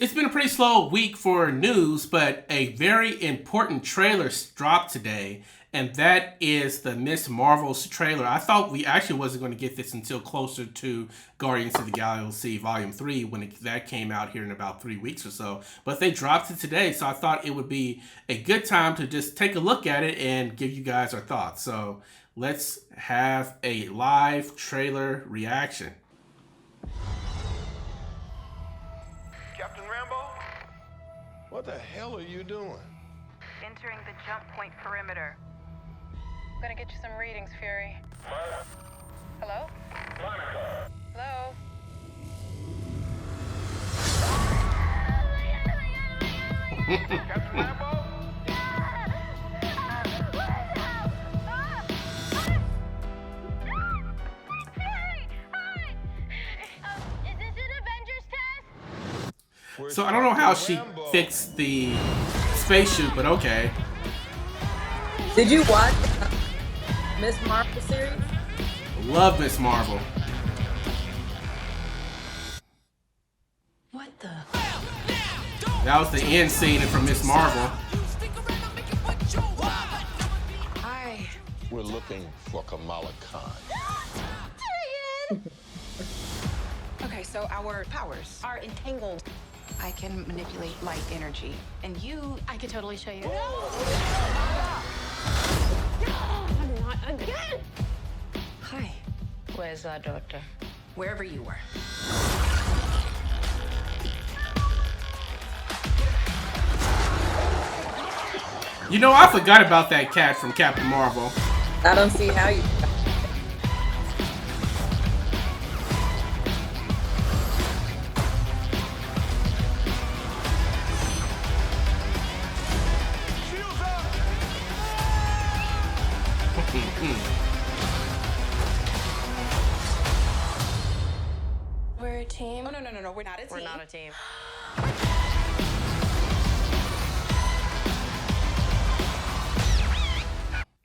It's been a pretty slow week for news, but a very important trailer dropped today, and that is the Miss Marvel's trailer. I thought we actually wasn't going to get this until closer to Guardians of the Galaxy Volume 3 when that came out here in about 3 weeks or so. But they dropped it today, so I thought it would be a good time to just take a look at it and give you guys our thoughts. So let's have a live trailer reaction. Captain Rambeau? What the hell are you doing? Entering the jump point perimeter. I'm gonna get you some readings, Fury. Hello? Monica. Hello? Captain Rambeau? Is this an Avengers test? So I don't know how she fixed the spacesuit, but okay. Did you watch Miss Marvel series? Love Miss Marvel. What the? That was the end scene from Miss Marvel. Hi. We're looking for Kamala Khan. Okay, so our powers are entangled. I can manipulate light energy. And you, I could totally show you. Not again! Hi. Where's our daughter? Wherever you were. You know, I forgot about that cat from Captain Marvel. I don't see how you. Shields up! We're a team. Oh, no. We're not a team. We're not a team.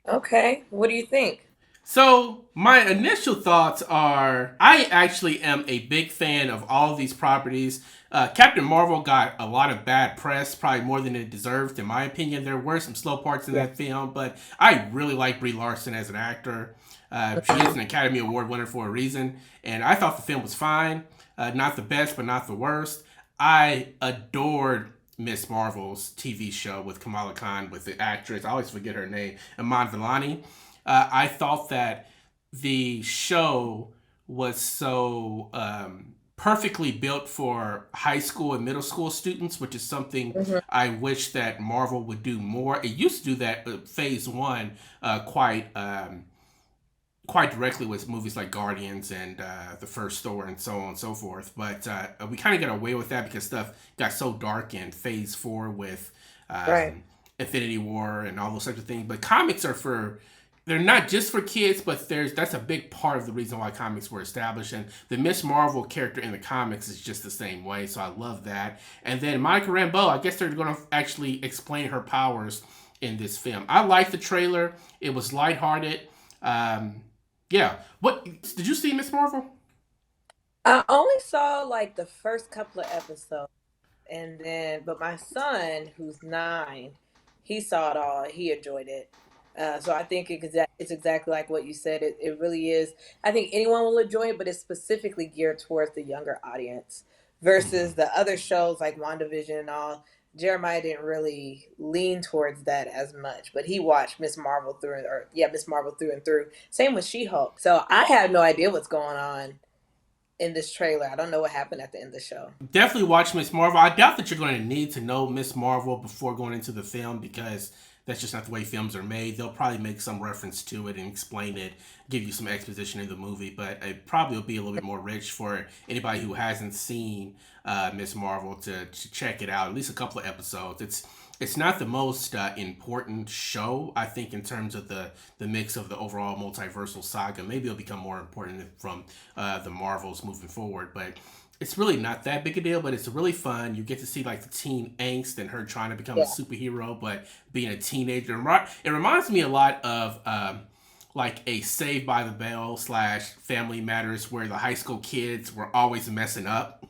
Okay, what do you think? So, my initial thoughts are, I actually am a big fan of all of these properties. Captain Marvel got a lot of bad press, probably more than it deserved, in my opinion. There were some slow parts in that film, but I really like Brie Larson as an actor. She is an Academy Award winner for a reason, and I thought the film was fine. Not the best, but not the worst. I adored Miss Marvel's TV show with Kamala Khan, with the actress, I always forget her name, Iman Vellani. I thought that the show was so perfectly built for high school and middle school students, which is something I wish that Marvel would do more. It used to do that phase one quite directly with movies like Guardians and the first Thor and so on and so forth. But we kind of got away with that because stuff got so dark in phase 4 with Infinity War and all those types of things. But comics are they're not just for kids, but that's a big part of the reason why comics were established. And the Miss Marvel character in the comics is just the same way, so I love that. And then Monica Rambeau, I guess they're going to actually explain her powers in this film. I liked the trailer. It was lighthearted. Yeah. What did you see, Miss Marvel? I only saw like the first couple of episodes, but my son, who's 9, he saw it all. He enjoyed it. So I think it's exactly like what you said. It really is. I think anyone will enjoy it, but it's specifically geared towards the younger audience versus the other shows like WandaVision and all. Jeremiah didn't really lean towards that as much, but he watched Miss Marvel through and through. Same with She-Hulk. So I have no idea what's going on in this trailer. I don't know what happened at the end of the show. Definitely watch Miss Marvel. I doubt that you're going to need to know Miss Marvel before going into the film because that's just not the way films are made. They'll probably make some reference to it and explain it, give you some exposition in the movie, but it probably will be a little bit more rich for anybody who hasn't seen Miss Marvel to check it out, at least a couple of episodes. It's not the most important show, I think, in terms of the mix of the overall multiversal saga. Maybe it'll become more important from the Marvels moving forward, but it's really not that big a deal, but it's really fun. You get to see like the teen angst and her trying to become a superhero, but being a teenager. It reminds me a lot of like a Saved by the Bell / Family Matters, where the high school kids were always messing up.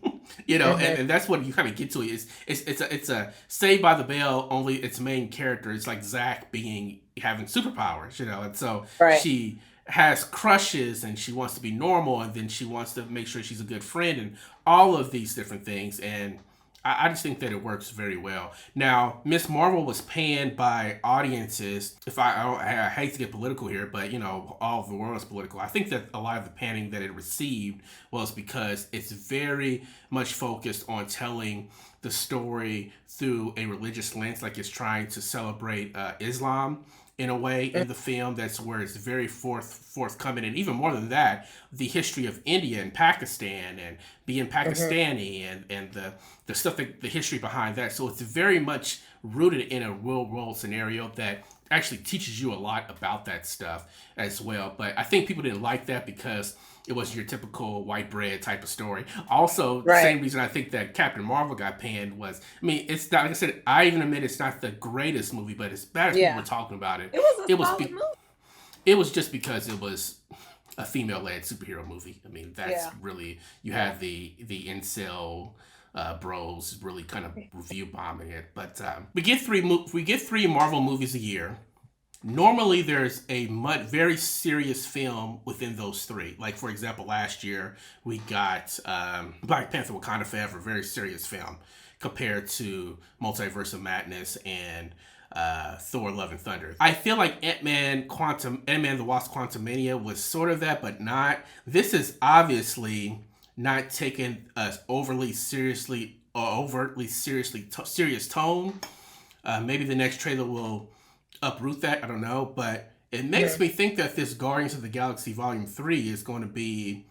And that's what you kind of get to. It's a Saved by the Bell, only its main character is like Zach having superpowers, and so Right. she has crushes and she wants to be normal, and then she wants to make sure she's a good friend and all of these different things. And I just think that it works very well. Now, Miss Marvel was panned by audiences. I hate to get political here, but all of the world is political. I think that a lot of the panning that it received was because it's very much focused on telling the story through a religious lens, like it's trying to celebrate Islam in a way in the film. That's where it's very forthcoming, and even more than that, the history of India and Pakistan and being Pakistani and the stuff the history behind that. So it's very much rooted in a real world scenario that actually teaches you a lot about that stuff as well. But I think people didn't like that because it was your typical white bread type of story. Also, Right. same reason I think that Captain Marvel got panned was, it's not, like I said, I even admit it's not the greatest movie, but as bad as people were talking about it, It was a solid movie. it was just because it was a female-led superhero movie. That's really, you had the incel bros really kind of review bombing it. But we get three Marvel movies a year. Normally, there's a very serious film within those three. Like, for example, last year, we got Black Panther Wakanda Forever, a very serious film, compared to Multiverse of Madness and Thor Love and Thunder. I feel like Ant-Man the Wasp Quantumania was sort of that, but not. This is obviously not taking a serious tone. Maybe the next trailer will uproot that, I don't know, but it makes me think that this Guardians of the Galaxy Volume 3 is going to be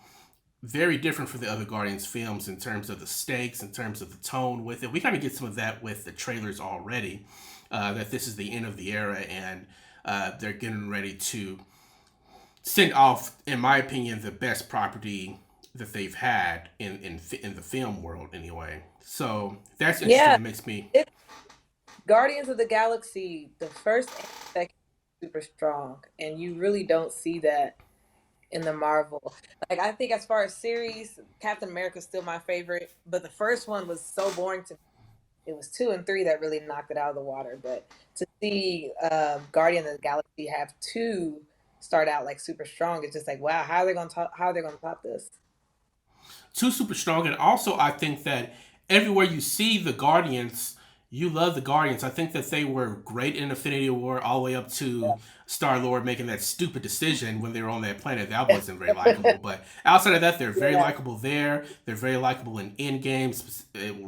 very different from the other Guardians films in terms of the stakes, in terms of the tone with it. We kind of get some of that with the trailers already, that this is the end of the era, and they're getting ready to send off, in my opinion, the best property that they've had in the film world anyway. So that's interesting. Yeah. It makes me... Guardians of the Galaxy, the first and second super strong, and you really don't see that in the Marvel. Like, I think as far as series, Captain America is still my favorite, but the first one was so boring to me. It was 2 and 3 that really knocked it out of the water. But to see Guardian of the Galaxy have 2 start out like super strong, it's just like, wow, how are they gonna top this? 2 super strong, and also I think that everywhere you see the Guardians, you love the Guardians. I think that they were great in Infinity War, all the way up to Star-Lord making that stupid decision when they were on that planet. That wasn't very likable. But outside of that, they're very likable there. They're very likable in Endgame.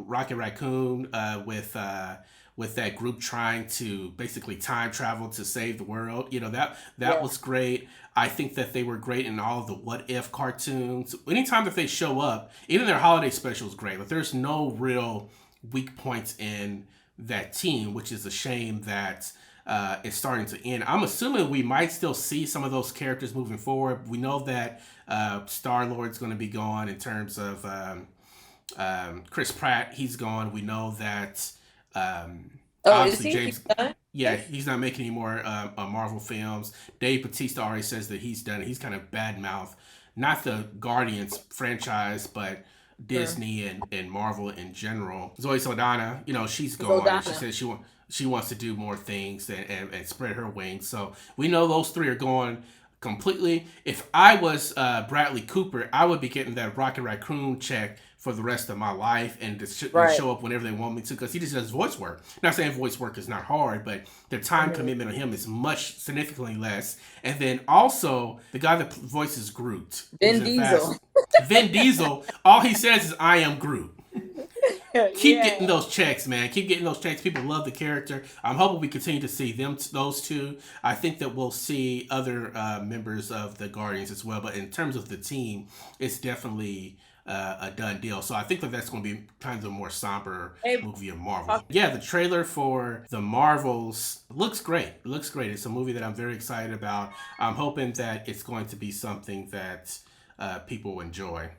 Rocket Raccoon with that group trying to basically time travel to save the world. That was great. I think that they were great in all of the What If cartoons. Anytime that they show up, even their holiday special is great. Like, there's no real weak points in that team, which is a shame that it's starting to end. I'm assuming we might still see some of those characters moving forward. We know that Star-Lord's going to be gone in terms of Chris Pratt. He's gone. We know that obviously James... Yeah, he's not making any more Marvel films. Dave Bautista already says that he's done it. He's kind of badmouthed, not the Guardians franchise, but Disney and Marvel in general. Zoe Saldana, she's gone. She says she wants to do more things and spread her wings. So we know those 3 are going completely. If I was Bradley Cooper, I would be getting that Rocket Raccoon check for the rest of my life and to show up whenever they want me to, because he just does voice work. Not saying voice work is not hard, but the time commitment on him is much significantly less. And then also the guy that voices Groot, Vin Diesel. Vin Diesel, all he says is, "I am Groot." Keep getting those checks, man. Keep getting those checks. People love the character. I'm hoping we continue to see those 2. I think that we'll see other members of the Guardians as well. But in terms of the team, it's definitely a done deal. So I think that that's going to be kind of a more somber movie of Marvel. Yeah, the trailer for the Marvels looks great. It looks great. It's a movie that I'm very excited about. I'm hoping that it's going to be something that people enjoy.